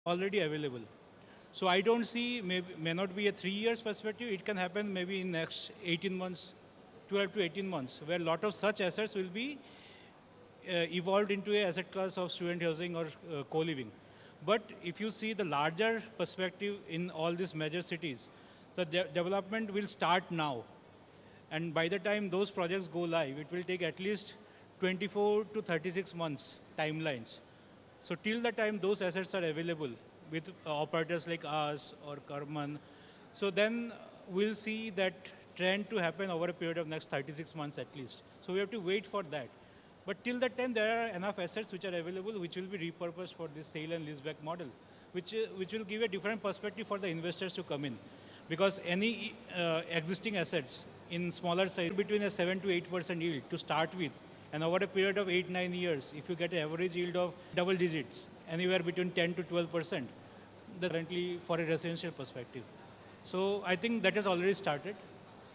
already available. So I don't see, may not be a 3 years perspective, it can happen maybe in next 18 months, 12 to 18 months, where a lot of such assets will be evolved into a asset class of student housing or co-living. But if you see the larger perspective in all these major cities, the development will start now. And by the time those projects go live, it will take at least 24 to 36 months timelines. So till the time those assets are available with operators like us or Karman, so then we'll see that trend to happen over a period of next 36 months at least. So we have to wait for that. But till that time, there are enough assets which are available, which will be repurposed for this sale and leaseback model, which will give a different perspective for the investors to come in. Because any existing assets in smaller size between a 7 to 8% yield to start with, and over a period of 8-9 years, if you get an average yield of double digits, anywhere between 10 to 12%, that's currently for a residential perspective. So I think that has already started.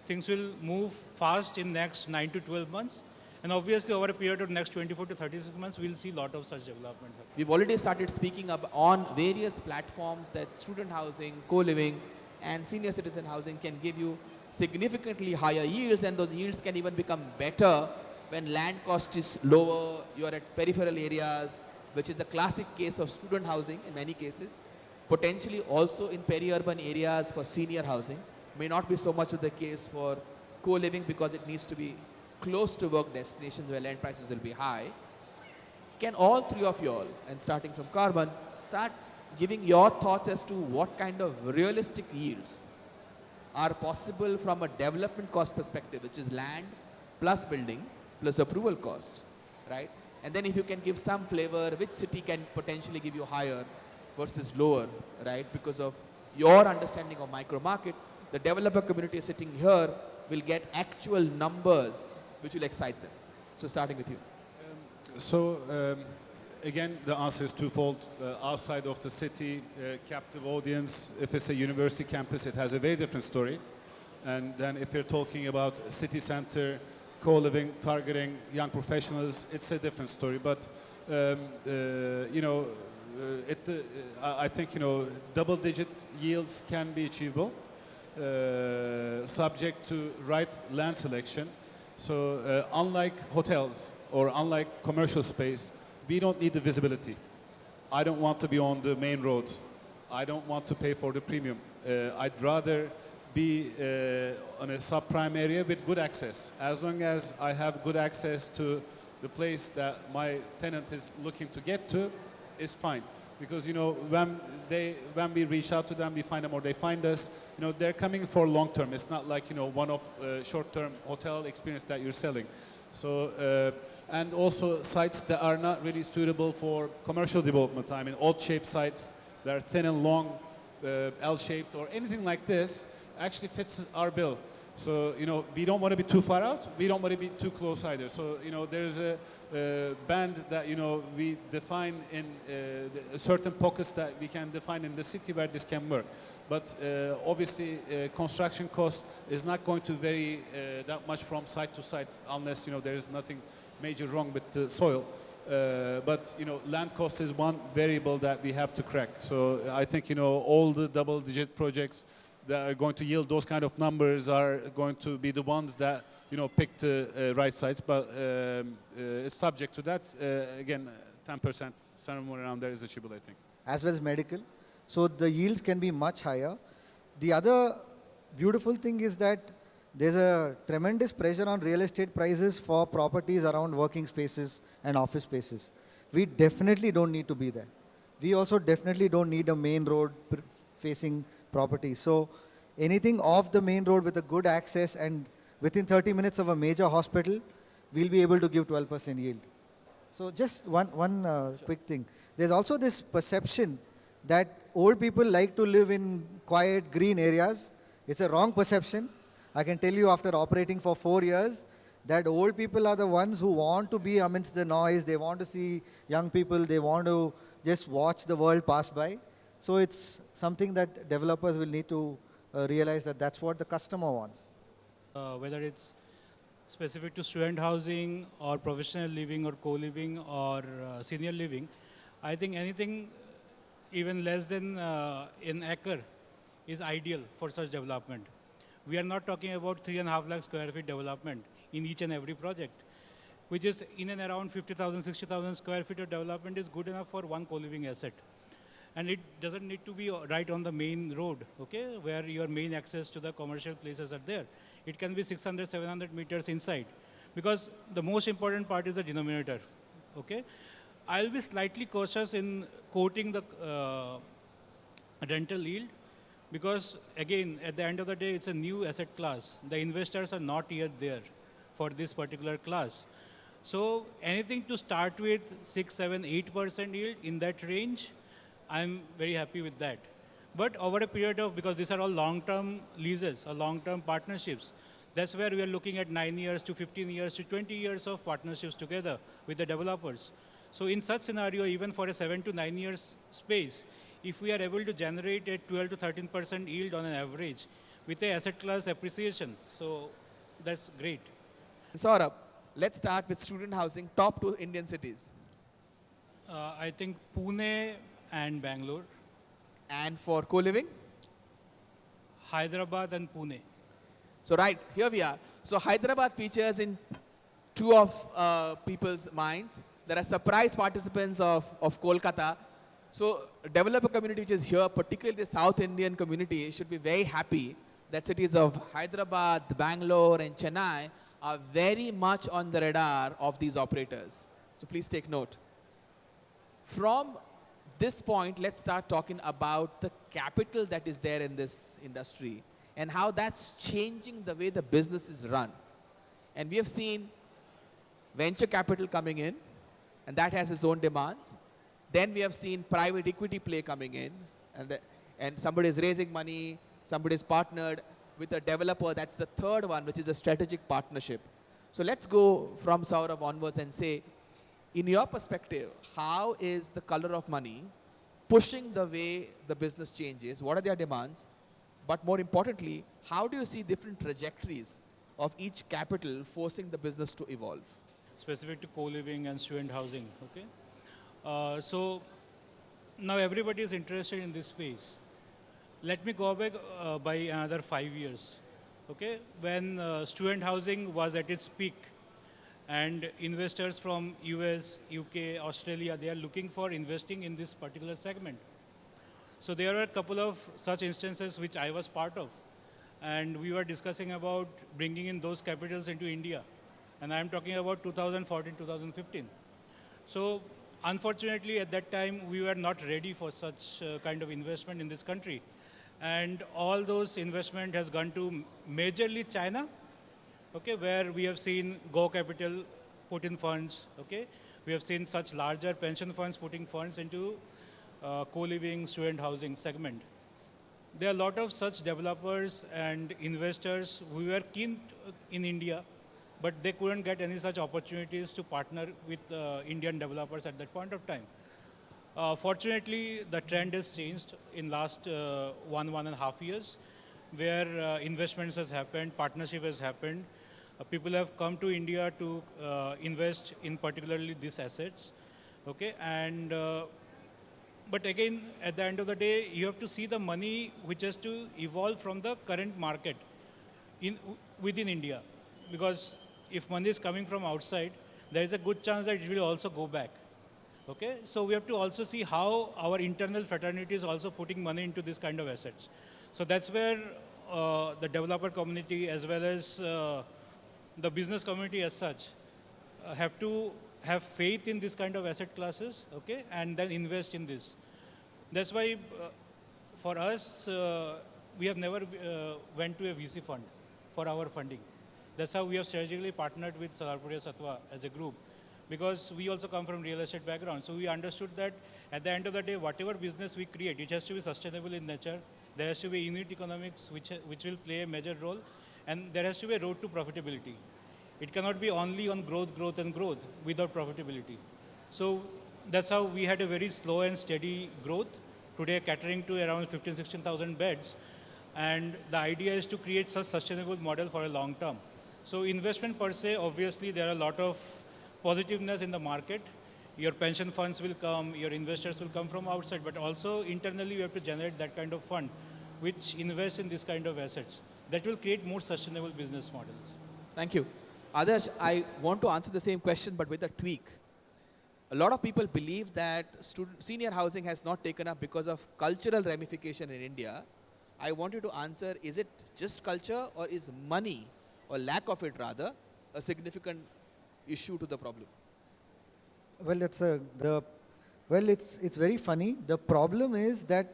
Things will move fast in next 9 to 12 months. And obviously, over a period of next 24 to 36 months, we'll see a lot of such development. We've already started speaking on various platforms that student housing, co-living, and senior citizen housing can give you significantly higher yields, and those yields can even become better when land cost is lower, you are at peripheral areas, which is a classic case of student housing in many cases. Potentially also in peri-urban areas for senior housing. May not be so much of the case for co-living because it needs to be close to work destinations where land prices will be high. Can all three of you all, and starting from Carbon, start giving your thoughts as to what kind of realistic yields are possible from a development cost perspective, which is land plus building plus approval cost, right? And then if you can give some flavor, which city can potentially give you higher versus lower, right? Because of your understanding of micro market, the developer community sitting here will get actual numbers which will excite them. So starting with you. Again, the answer is twofold. Outside of the city, captive audience, if it's a university campus, it has a very different story. And then if you're talking about city center, co-living, targeting young professionals, it's a different story. But, I think, double-digit yields can be achievable, subject to right land selection. So unlike hotels or unlike commercial space, we don't need the visibility. I don't want to be on the main road. I don't want to pay for the premium. I'd rather be on a subprime area with good access. As long as I have good access to the place that my tenant is looking to get to, is fine. Because when we reach out to them, we find them or they find us. They're coming for long term. It's not like one-off short-term hotel experience that you're selling. So and also sites that are not really suitable for commercial development. I mean, odd-shaped sites that are thin and long, L-shaped or anything like this actually fits our bill. So we don't want to be too far out. We don't want to be too close either. So there's a band that we define in certain pockets that we can define in the city where this can work. But obviously, construction cost is not going to vary that much from site to site unless there is nothing major wrong with the soil. But land cost is one variable that we have to crack. So I think all the double-digit projects that are going to yield those kind of numbers are going to be the ones that pick the right sites. But it's subject to that. Again, 10%, somewhere around there is achievable, I think. As well as medical. So the yields can be much higher. The other beautiful thing is that there's a tremendous pressure on real estate prices for properties around working spaces and office spaces. We definitely don't need to be there. We also definitely don't need a main road facing property. So anything off the main road with a good access and within 30 minutes of a major hospital, we'll be able to give 12% yield. So just one quick thing. There's also this perception that old people like to live in quiet, green areas. It's a wrong perception. I can tell you after operating for 4 years that old people are the ones who want to be amidst the noise. They want to see young people. They want to just watch the world pass by. So it's something that developers will need to realize that that's what the customer wants. Whether it's specific to student housing or professional living or co-living or senior living, I think anything even less than an acre is ideal for such development. We are not talking about 3.5 lakh square feet development in each and every project, which is in and around 50,000, 60,000 square feet of development is good enough for one co-living asset. And it doesn't need to be right on the main road, okay, where your main access to the commercial places are there. It can be 600, 700 meters inside, because the most important part is the denominator, okay. I'll be slightly cautious in quoting the rental yield, because again, at the end of the day, it's a new asset class. The investors are not yet there for this particular class. So anything to start with 6, 7, 8% yield in that range, I'm very happy with that. But over a period of, because these are all long-term leases or long-term partnerships, that's where we are looking at 9 years to 15 years to 20 years of partnerships together with the developers. So in such scenario, even for a 7 to 9 years space, if we are able to generate a 12 to 13% yield on an average with a asset class appreciation, so that's great. Saurabh, let's start with student housing, top 2 Indian cities. I think Pune and Bangalore, And for co-living? Hyderabad and Pune. So right, here we are. So Hyderabad features in 2 of people's minds. There are surprise participants of Kolkata. So developer community which is here, particularly the South Indian community, should be very happy that cities of Hyderabad, Bangalore and Chennai are very much on the radar of these operators. So please take note. From this point, let's start talking about the capital that is there in this industry and how that's changing the way the business is run. And we have seen venture capital coming in, and that has its own demands. Then we have seen private equity play coming in, and somebody is raising money, somebody is partnered with a developer. That's the third one, which is a strategic partnership. So let's go from Saurav onwards and say, in your perspective, how is the color of money pushing the way the business changes? What are their demands? But more importantly, how do you see different trajectories of each capital forcing the business to evolve? Specific to co-living and student housing, okay? So now everybody is interested in this space. Let me go back by another 5 years, okay? When student housing was at its peak, and investors from US, UK, Australia, they are looking for investing in this particular segment. So there are a couple of such instances which I was part of. And we were discussing about bringing in those capitals into India. And I'm talking about 2014, 2015. So unfortunately, at that time, we were not ready for such kind of investment in this country. And all those investment has gone to majorly China, okay, where we have seen Go Capital put in funds, okay. We have seen such larger pension funds putting funds into co-living student housing segment. There are a lot of such developers and investors who were keen in India, but they couldn't get any such opportunities to partner with Indian developers at that point of time. Fortunately, the trend has changed in last 1.5 years, where investments has happened, partnership has happened. People have come to India to invest in particularly these assets, okay? And but again, at the end of the day, you have to see the money which has to evolve from the current market within India, because if money is coming from outside, there is a good chance that it will also go back. Okay, so we have to also see how our internal fraternity is also putting money into this kind of assets. So that's where the developer community as well as the business community as such have to have faith in this kind of asset classes, okay, and then invest in this. That's why for us, we have never went to a VC fund for our funding. That's how we have strategically partnered with Salarpuria Satwa as a group, because we also come from real estate background. So we understood that at the end of the day, whatever business we create, it has to be sustainable in nature. There has to be unit economics, which will play a major role. And there has to be a road to profitability. It cannot be only on growth, growth, and growth without profitability. So that's how we had a very slow and steady growth. Today, catering to around 15,000, 16,000 beds. And the idea is to create such sustainable model for a long term. So investment per se, obviously, there are a lot of positiveness in the market. Your pension funds will come, your investors will come from outside, but also internally you have to generate that kind of fund which invests in this kind of assets. That will create more sustainable business models. Thank you. Adarsh, I want to answer the same question but with a tweak. A lot of people believe that senior housing has not taken up because of cultural ramification in India. I want you to answer, is it just culture or is money, or lack of it rather, a significant issue to the problem? Well, it's very funny. The problem is that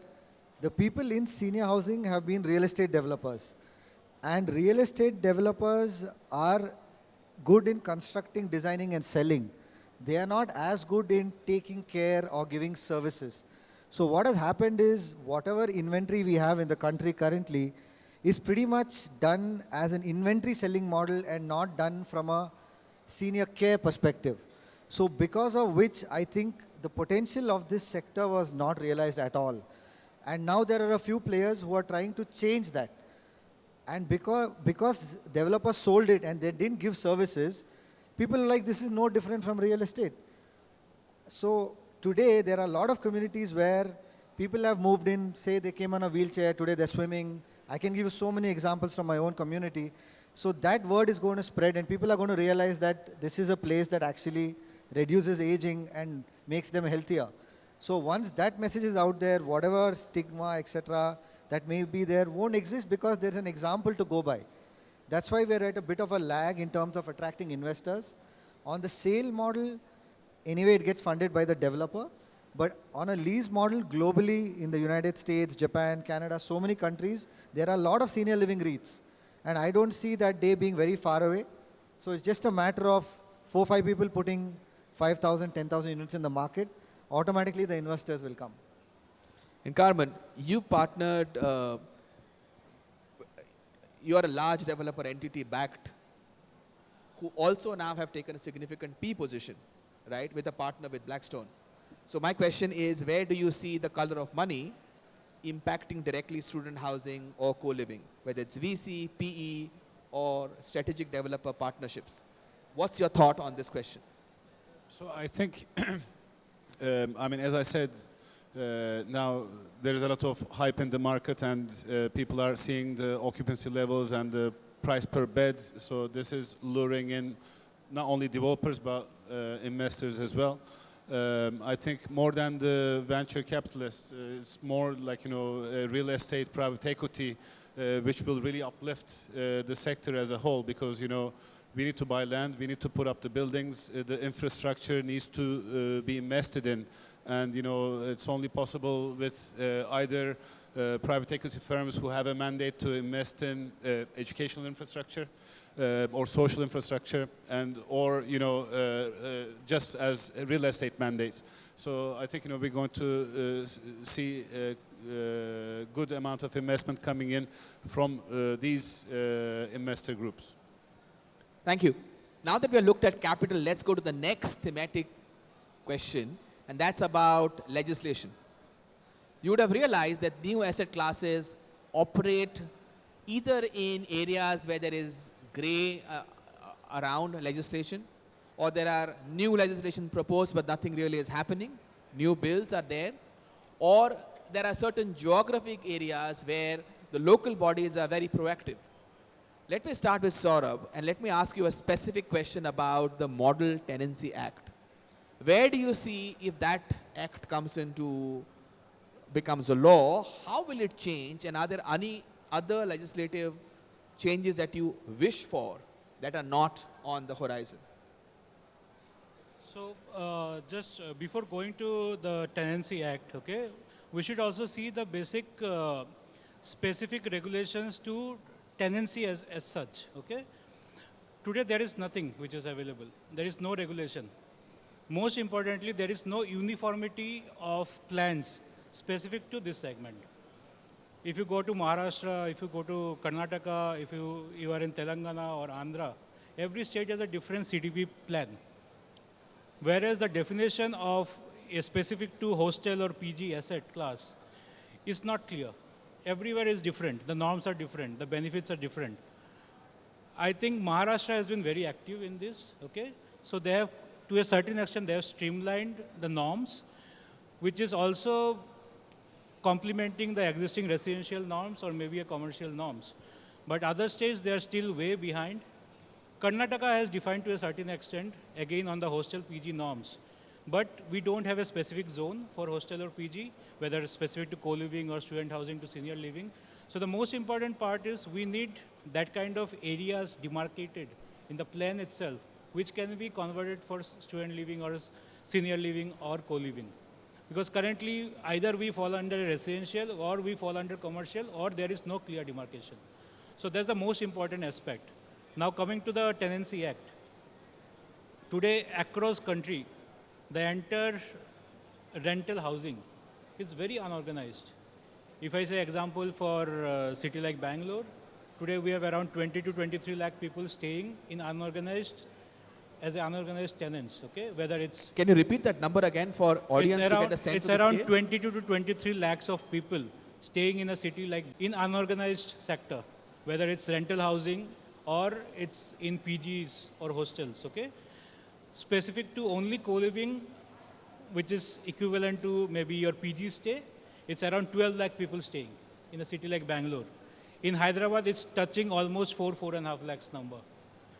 the people in senior housing have been real estate developers, and real estate developers are good in constructing, designing, and selling. They are not as good in taking care or giving services. So what has happened is whatever inventory we have in the country currently is pretty much done as an inventory selling model and not done from a senior care perspective. So because of which I think the potential of this sector was not realized at all. And now there are a few players who are trying to change that. And because developers sold it and they didn't give services, people are like, this is no different from real estate. So today there are a lot of communities where people have moved in, say they came on a wheelchair, today they're swimming. I can give you so many examples from my own community. So that word is going to spread and people are going to realize that this is a place that actually reduces aging and makes them healthier. So once that message is out there, whatever stigma, etc., that may be there won't exist because there's an example to go by. That's why we're at a bit of a lag in terms of attracting investors. On the sale model, anyway, it gets funded by the developer. But on a lease model, globally, in the United States, Japan, Canada, so many countries, there are a lot of senior living REITs. And I don't see that day being very far away. So it's just a matter of 4 or 5 people putting 5,000, 10,000 units in the market. Automatically, the investors will come. And Carmen, you've partnered, you are a large developer entity backed, who also now have taken a significant P position, right, with a partner with Blackstone. So my question is, where do you see the color of money impacting directly student housing or co-living, whether it's VC, PE, or strategic developer partnerships? What's your thought on this question? So I think, I mean, as I said, now there is a lot of hype in the market and people are seeing the occupancy levels and the price per bed. So this is luring in not only developers but investors as well. I think more than the venture capitalists, it's more like, you know, real estate, private equity, which will really uplift the sector as a whole because, you know, we need to buy land, we need to put up the buildings, the infrastructure needs to be invested in. And, you know, it's only possible with either private equity firms who have a mandate to invest in educational infrastructure or social infrastructure, and or, you know, just as real estate mandates. So I think, you know, we're going to see a good amount of investment coming in from these investor groups. Thank you. Now that we have looked at capital, let's go to the next thematic question, and that's about legislation. You would have realized that new asset classes operate either in areas where there is gray around legislation, or there are new legislation proposed but nothing really is happening, new bills are there, or there are certain geographic areas where the local bodies are very proactive. Let me start with Saurabh and let me ask you a specific question about the Model Tenancy Act. Where do you see, if that act becomes a law, how will it change, and are there any other legislative changes that you wish for that are not on the horizon? So just before going to the Tenancy Act, okay, we should also see the basic specific regulations to tenancy as such, okay. Today there is nothing which is available. There is no regulation. Most importantly, there is no uniformity of plans specific to this segment. If you go to Maharashtra, if you go to Karnataka, if you are in Telangana or Andhra, every state has a different CDP plan. Whereas the definition of a specific to hostel or PG asset class is not clear. Everywhere is different. The norms are different. The benefits are different. I think Maharashtra has been very active in this, okay? So they have, to to a certain extent, they have streamlined the norms, which is also complementing the existing residential norms or maybe a commercial norms. But other states, they are still way behind. Karnataka has defined to a certain extent, again on the hostel PG norms. But we don't have a specific zone for hostel or PG, whether it's specific to co-living or student housing to senior living. So the most important part is we need that kind of areas demarcated in the plan itself, which can be converted for student living or senior living or co-living. Because currently, either we fall under residential or we fall under commercial, or there is no clear demarcation. So that's the most important aspect. Now coming to the Tenancy Act. Today, across country, the entire rental housing is very unorganized. If I say example for a city like Bangalore, today we have around 20 to 23 lakh people staying in unorganized, as unorganized tenants, okay? Whether it's... Can you repeat that number again for audience to get a sense it's of the around scale? 22 to 23 lakhs of people staying in a city like in unorganized sector, whether it's rental housing or it's in PGs or hostels, okay? Specific to only co-living, which is equivalent to maybe your PG stay, it's around 12 lakh people staying in a city like Bangalore. In Hyderabad, it's touching almost 4.5 lakhs number.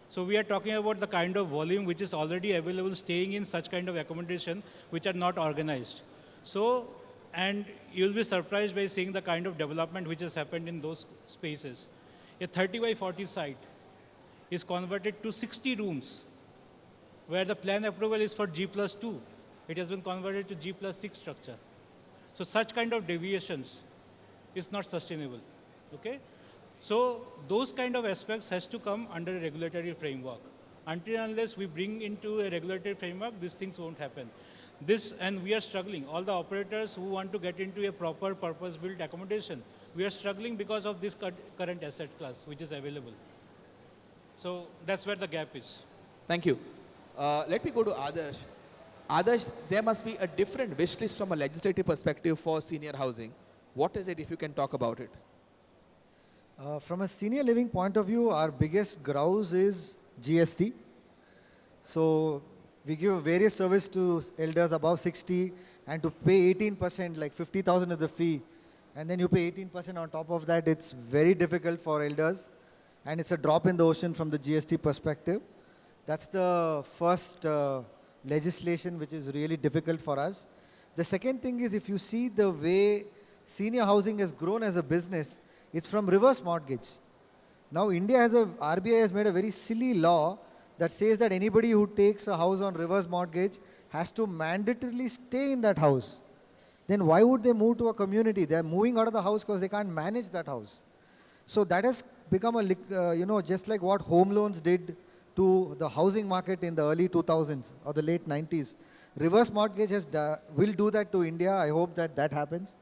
So we are talking about the kind of volume which is already available staying in such kind of accommodation which are not organized. So, and you'll be surprised by seeing the kind of development which has happened in those spaces. A 30 by 40 site is converted to 60 rooms, where the plan approval is for G+2. It has been converted to G+6 structure. So such kind of deviations is not sustainable, okay? So those kind of aspects has to come under a regulatory framework. Until and unless we bring into a regulatory framework, these things won't happen. And we are struggling. All the operators who want to get into a proper purpose-built accommodation, we are struggling because of this current asset class which is available. So that's where the gap is. Thank you. Let me go to Adarsh. Adarsh, there must be a different wish list from a legislative perspective for senior housing. What is it, if you can talk about it? From a senior living point of view, our biggest grouse is GST. So we give various service to elders above 60, and to pay 18%, like 50,000 is the fee, and then you pay 18% on top of that, it's very difficult for elders, and it's a drop in the ocean from the GST perspective. That's the first legislation which is really difficult for us. The second thing is, if you see the way senior housing has grown as a business, it's from reverse mortgage. Now RBI has made a very silly law that says that anybody who takes a house on reverse mortgage has to mandatorily stay in that house. Then why would they move to a community? They're moving out of the house because they can't manage that house. So that has become just like what home loans did to the housing market in the early 2000s or the late 90s. Reverse mortgage will do that to India. I hope that happens.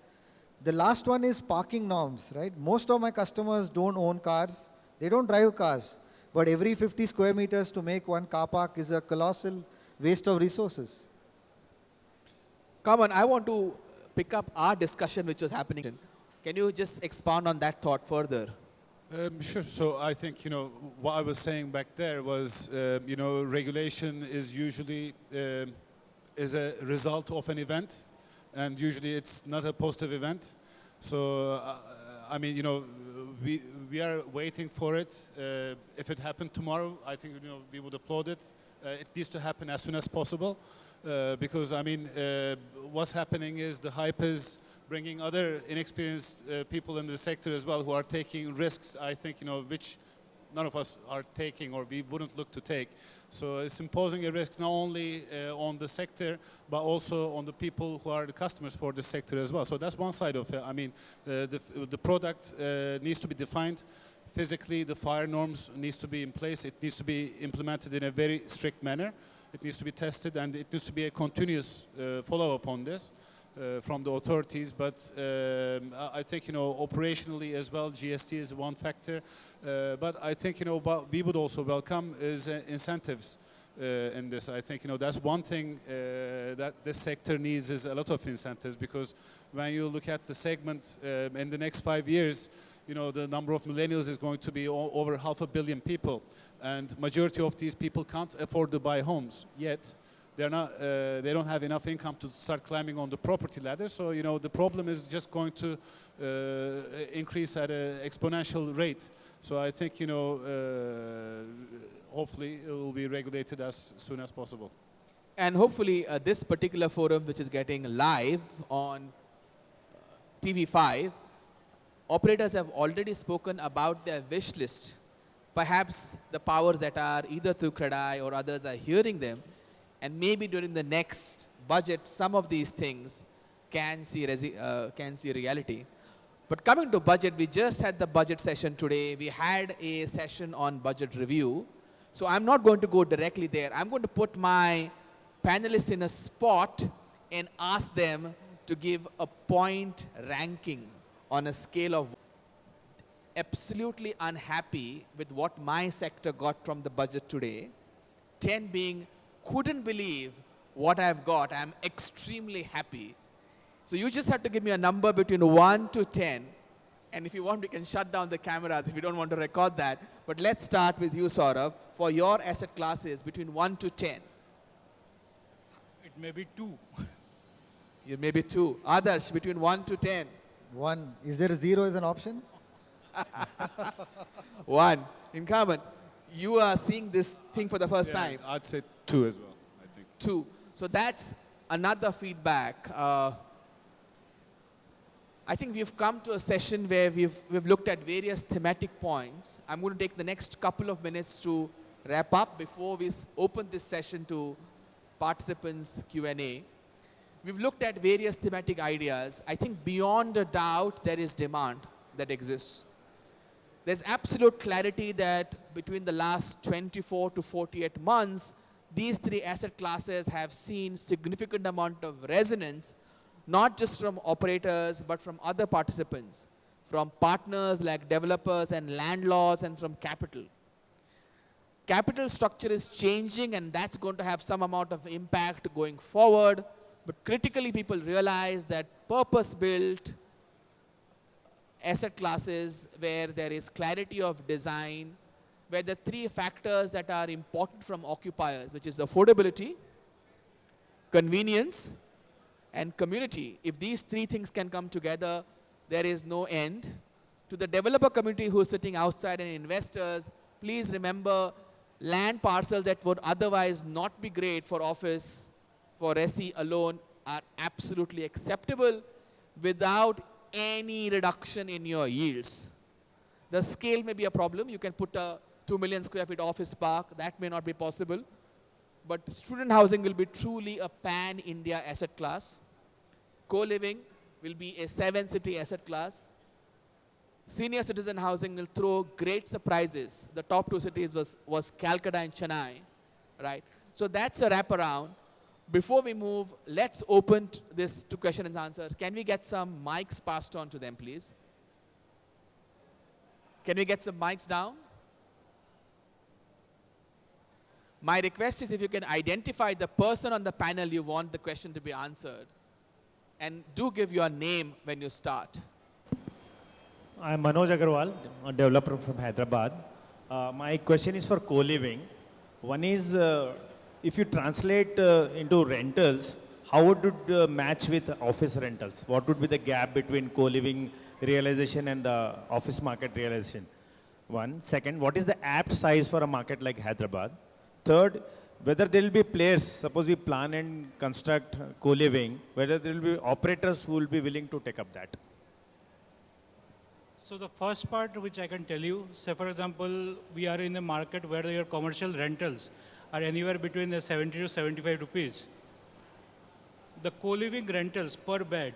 The last one is parking norms, right? Most of my customers don't own cars. They don't drive cars. But every 50 square meters to make one car park is a colossal waste of resources. Come on, I want to pick up our discussion which was happening. Can you just expand on that thought further? Sure. So I think, what I was saying back there was, regulation is usually is a result of an event, and usually it's not a positive event. So, we are waiting for it. If it happened tomorrow, I think, we would applaud it. It needs to happen as soon as possible, because, what's happening is the hype is bringing other inexperienced people in the sector as well who are taking risks, I think, which none of us are taking or we wouldn't look to take. So it's imposing a risk not only on the sector, but also on the people who are the customers for the sector as well. So that's one side of it. The product needs to be defined. Physically, the fire norms needs to be in place. It needs to be implemented in a very strict manner. It needs to be tested, and it needs to be a continuous follow-up on this. From the authorities, but I think, operationally as well, GST is one factor. But I think, what we would also welcome is incentives in this. I think, that's one thing that this sector needs, is a lot of incentives, because when you look at the segment in the next 5 years, the number of millennials is going to be over 500 million people, and majority of these people can't afford to buy homes yet. they don't have enough income to start climbing on the property ladder. So, you know, the problem is just going to increase at an exponential rate. So I think, you know, hopefully it will be regulated as soon as possible. And hopefully this particular forum, which is getting live on TV5, operators have already spoken about their wish list. Perhaps the powers that are either through Credai or others are hearing them, and maybe during the next budget, some of these things can see reality. But coming to budget, we just had the budget session today. We had a session on budget review. So I'm not going to go directly there. I'm going to put my panelists in a spot and ask them to give a point ranking on a scale of absolutely unhappy with what my sector got from the budget today, 10 being couldn't believe what I've got, I'm extremely happy. So you just have to give me a number between 1 to 10, and if you want we can shut down the cameras if you don't want to record that. But let's start with you, Saurabh, for your asset classes between 1 to 10. It may be 2. You may be 2. Adarsh, between 1 to 10. 1. Is there a 0 as an option? 1. Incumbent, you are seeing this thing for the first time. I'd say 2 as well, I think. 2. So that's another feedback. I think we've come to a session where we've looked at various thematic points. I'm going to take the next couple of minutes to wrap up before we open this session to participants' Q&A. We've looked at various thematic ideas. I think beyond a doubt there is demand that exists. There's absolute clarity that between the last 24 to 48 months, these 3 asset classes have seen significant amount of resonance, not just from operators, but from other participants, from partners like developers and landlords, and from capital. Capital structure is changing, and that's going to have some amount of impact going forward. But critically, people realize that purpose-built asset classes where there is clarity of design, where the 3 factors that are important from occupiers, which is affordability, convenience, and community. If these 3 things can come together, there is no end. To the developer community who is sitting outside and investors, please remember land parcels that would otherwise not be great for office, for resi alone, are absolutely acceptable without any reduction in your yields. The scale may be a problem. You can put a 2 million square feet office park. That may not be possible. But student housing will be truly a pan-India asset class. Co-living will be a 7-city asset class. Senior citizen housing will throw great surprises. The top 2 cities was Calcutta and Chennai, right? So that's a wraparound. Before we move, let's open this to question and answer. Can we get some mics passed on to them, please? Can we get some mics down? My request is if you can identify the person on the panel you want the question to be answered. And do give your name when you start. I'm Manoj Agarwal, a developer from Hyderabad. My question is for co-living. One is, if you translate into rentals, how would it match with office rentals? What would be the gap between co-living realization and the office market realization? One. Second, what is the apt size for a market like Hyderabad? Third, whether there will be players, suppose we plan and construct co-living, whether there will be operators who will be willing to take up that. So the first part which I can tell you, say for example, we are in a market where your commercial rentals are anywhere between the 70 to 75 rupees. The co-living rentals per bed,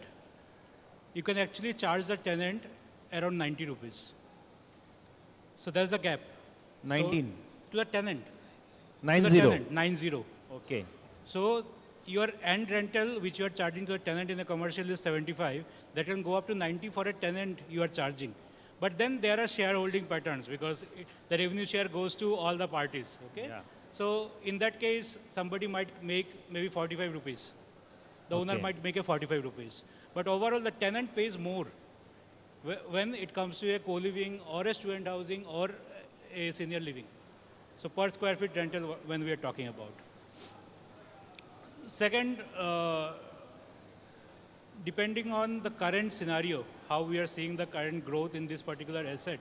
you can actually charge the tenant around 90 rupees. So that's the gap. 19. So, to the tenant. 90. 90. Okay. So your end rental, which you are charging to the tenant in a commercial is 75, that can go up to 90 for a tenant you are charging. But then there are shareholding patterns because the revenue share goes to all the parties, okay? Yeah. So in that case, somebody might make maybe 45 rupees. The owner might make a 45 rupees. But overall, the tenant pays more when it comes to a co-living or a student housing or a senior living. So per square feet rental when we are talking about. Second, depending on the current scenario, how we are seeing the current growth in this particular asset,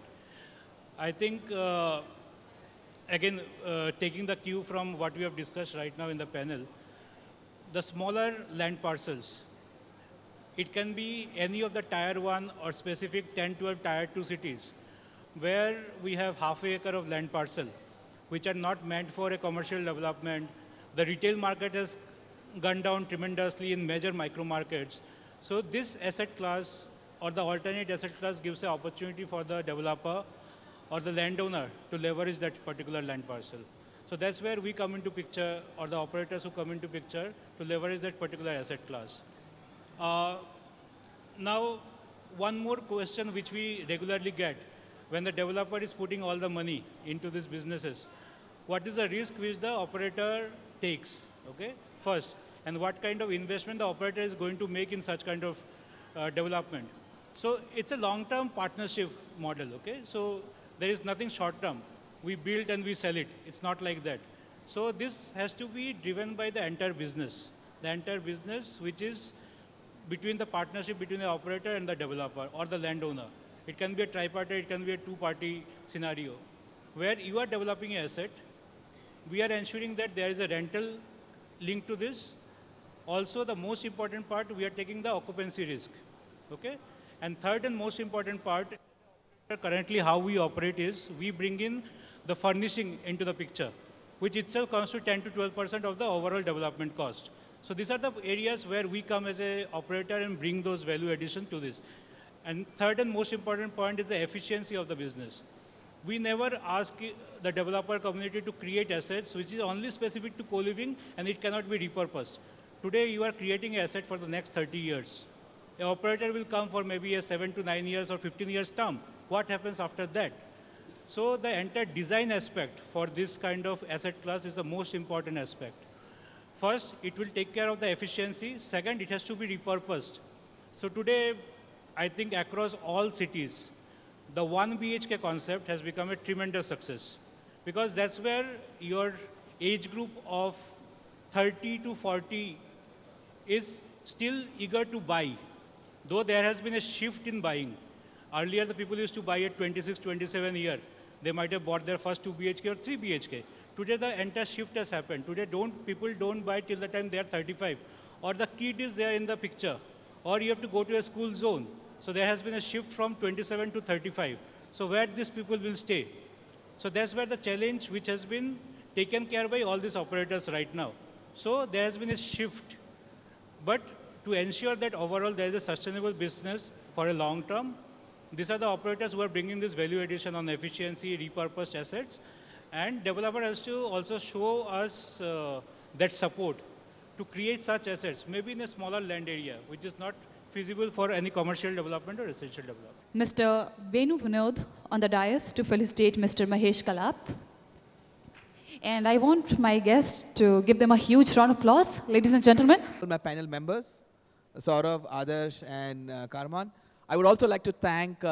I think, again, taking the cue from what we have discussed right now in the panel, the smaller land parcels, it can be any of the tier 1 or specific 10, 12 tier 2 cities where we have half an acre of land parcel, which are not meant for a commercial development. The retail market has gone down tremendously in major micro markets. So this asset class or the alternate asset class gives an opportunity for the developer or the landowner to leverage that particular land parcel. So that's where we come into picture, or the operators who come into picture to leverage that particular asset class. Now, one more question which we regularly get when the developer is putting all the money into these businesses, what is the risk which the operator takes, okay, first, and what kind of investment the operator is going to make in such kind of development. So it's a long-term partnership model, okay? So there is nothing short-term. We build and we sell it. It's not like that. So this has to be driven by the entire business. The entire business which is between the partnership between the operator and the developer or the landowner. It can be a tripartite, it can be a two-party scenario. Where you are developing an asset, we are ensuring that there is a rental linked to this. Also, the most important part, we are taking the occupancy risk, okay? And third and most important part, currently how we operate is, we bring in the furnishing into the picture, which itself comes to 10 to 12% of the overall development cost. So these are the areas where we come as an operator and bring those value addition to this. And third and most important point is the efficiency of the business. We never ask the developer community to create assets which is only specific to co-living and it cannot be repurposed. Today you are creating an asset for the next 30 years. An operator will come for maybe a 7 to 9 years or 15 years term. What happens after that? So the entire design aspect for this kind of asset class is the most important aspect. First, it will take care of the efficiency. Second, it has to be repurposed. So today, I think across all cities, the 1 BHK concept has become a tremendous success because that's where your age group of 30 to 40 is still eager to buy, though there has been a shift in buying. Earlier, the people used to buy at 26, 27 year. They might have bought their first 2 BHK or 3 BHK. Today, the entire shift has happened. Today, people don't buy till the time they are 35. Or the kid is there in the picture. Or you have to go to a school zone. So there has been a shift from 27 to 35. So where these people will stay? So that's where the challenge which has been taken care by all these operators right now. So there has been a shift. But to ensure that overall there is a sustainable business for a long term, these are the operators who are bringing this value addition on efficiency, repurposed assets. And developer has to also show us that support to create such assets, maybe in a smaller land area, which is not feasible for any commercial development or residential development. Mr. Venu Vinod on the dais to felicitate Mr. Mahesh Kalap. And I want my guests to give them a huge round of applause. Ladies and gentlemen. My panel members, Saurav, Adarsh, and Karman. I would also like to thank